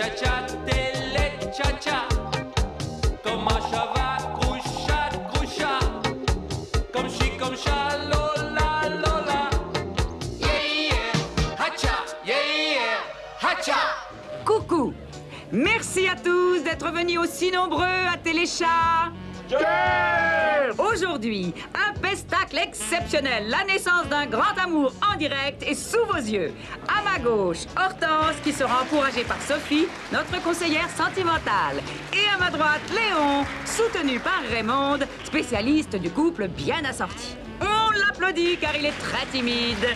cha-cha, télé-cha-cha. Comme un cheval, groucha, groucha. Comme chi, comme cha, lola, lola. Yeah, yeah, hacha, yeah, yeah, hacha. Coucou! Merci à tous d'être venus aussi nombreux à Téléchat. Aujourd'hui, un pestacle exceptionnel, la naissance d'un grand amour en direct et sous vos yeux. À ma gauche, Hortense qui sera encouragée par Sophie, notre conseillère sentimentale. Et à ma droite, Léon, soutenu par Raymond, spécialiste du couple bien assorti. On l'applaudit car il est très timide.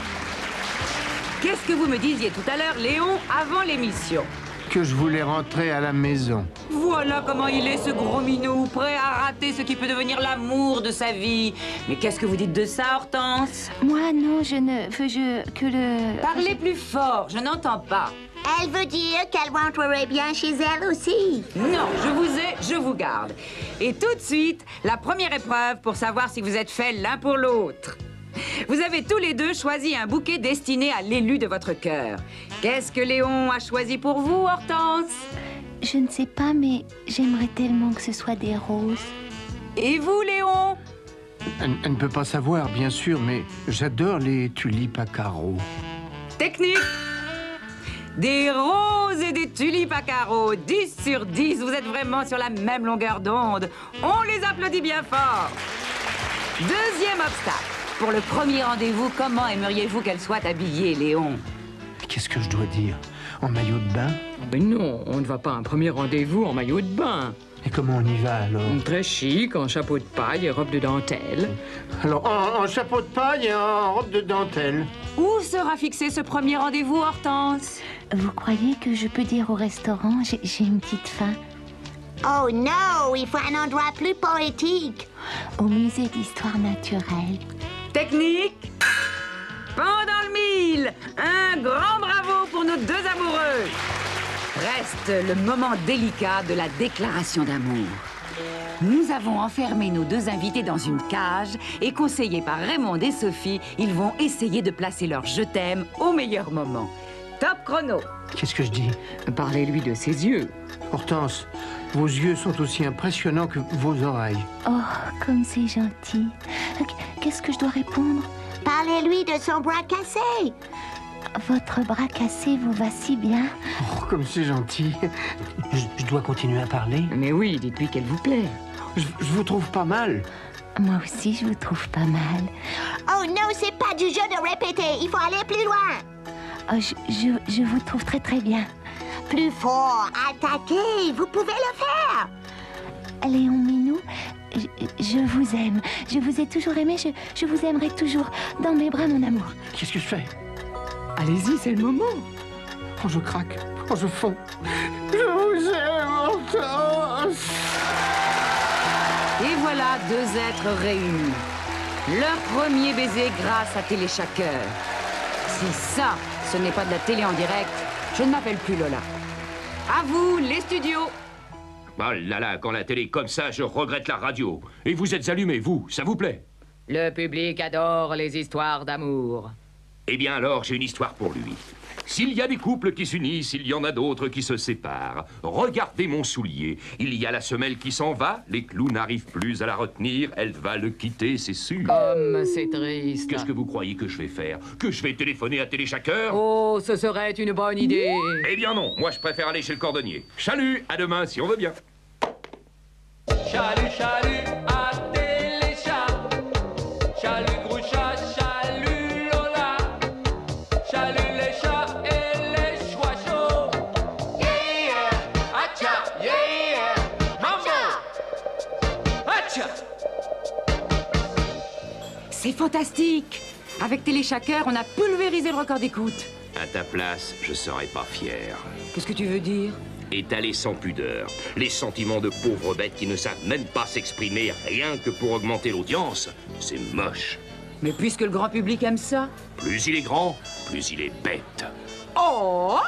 Qu'est-ce que vous me disiez tout à l'heure, Léon, avant l'émission? Que je voulais rentrer à la maison. Voilà comment il est, ce gros minou, prêt à rater ce qui peut devenir l'amour de sa vie. Mais qu'est-ce que vous dites de ça, Hortense? Moi, non, je ne veux que le... Parlez plus fort, je n'entends pas. Elle veut dire qu'elle rentrerait bien chez elle aussi. Non, je vous ai, je vous garde. Et tout de suite, la première épreuve pour savoir si vous êtes faits l'un pour l'autre. Vous avez tous les deux choisi un bouquet destiné à l'élu de votre cœur. Qu'est-ce que Léon a choisi pour vous, Hortense? Je ne sais pas, mais j'aimerais tellement que ce soit des roses. Et vous, Léon? Elle ne peut pas savoir, bien sûr, mais j'adore les tulipes à carreaux. Technique. Des roses et des tulipes à carreaux, 10 sur 10, vous êtes vraiment sur la même longueur d'onde. On les applaudit bien fort. Deuxième obstacle. Pour le premier rendez-vous, comment aimeriez-vous qu'elle soit habillée, Léon? Qu'est-ce que je dois dire? En maillot de bain? Mais non, on ne va pas à un premier rendez-vous en maillot de bain. Et comment on y va, alors? Très chic, en chapeau de paille et robe de dentelle. Alors, en chapeau de paille et en robe de dentelle. Où sera fixé ce premier rendez-vous, Hortense? Vous croyez que je peux dire au restaurant? J'ai une petite faim. Oh non, il faut un endroit plus poétique. Au musée d'histoire naturelle. Technique. Pendant le mille, un grand bravo pour nos deux amoureux. Reste le moment délicat de la déclaration d'amour. Nous avons enfermé nos deux invités dans une cage et conseillés par Raymond et Sophie, ils vont essayer de placer leur je t'aime au meilleur moment. Top chrono. Qu'est-ce que je dis? Parlez-lui de ses yeux. Hortense, vos yeux sont aussi impressionnants que vos oreilles. Oh, comme c'est gentil. Qu'est-ce que je dois répondre? Parlez-lui de son bras cassé. Votre bras cassé vous va si bien. Oh, comme c'est gentil. Je dois continuer à parler? Mais oui, dites-lui qu'elle vous plaît. Je vous trouve pas mal. Moi aussi, je vous trouve pas mal. Oh non, c'est pas du jeu de répéter. Il faut aller plus loin. Oh, je vous trouve très très bien. Plus fort, attaquez. Vous pouvez le faire. Léon Minou, je vous aime. Je vous ai toujours aimé. Je vous aimerai toujours. Dans mes bras, mon amour. Qu'est-ce que je fais? Allez-y, c'est le moment. Oh, je craque. Oh, je fonds. Je vous aime, Hortense. Et voilà deux êtres réunis. Leur premier baiser grâce à Téléchat Cœur. Si ça, ce n'est pas de la télé en direct, je ne m'appelle plus Lola. À vous, les studios. Oh là là, quand la télé est comme ça, je regrette la radio. Et vous êtes allumés, vous, ça vous plaît? Le public adore les histoires d'amour. Eh bien alors, j'ai une histoire pour lui. S'il y a des couples qui s'unissent, il y en a d'autres qui se séparent. Regardez mon soulier. Il y a la semelle qui s'en va, les clous n'arrivent plus à la retenir, elle va le quitter, c'est sûr. Comme c'est triste. Qu'est-ce que vous croyez que je vais faire? Que je vais téléphoner à Téléchat Cœur? Oh, ce serait une bonne idée. Eh bien non, moi je préfère aller chez le cordonnier. Chalut, à demain si on veut bien. Chalut, chalut, à Téléchat. Chalut, groucha, chalut, Lola. Chalut, les chats et les choix chauds. Yeah, yeah, hacha, yeah, yeah, mambo. Hacha. C'est fantastique. Avec Téléchat Cœur, on a pulvérisé le record d'écoute. À ta place, je serais pas fier. Qu'est-ce que tu veux dire? Étaler sans pudeur les sentiments de pauvres bêtes qui ne savent même pas s'exprimer rien que pour augmenter l'audience, c'est moche. Mais puisque le grand public aime ça. Plus il est grand, plus il est bête. Oh!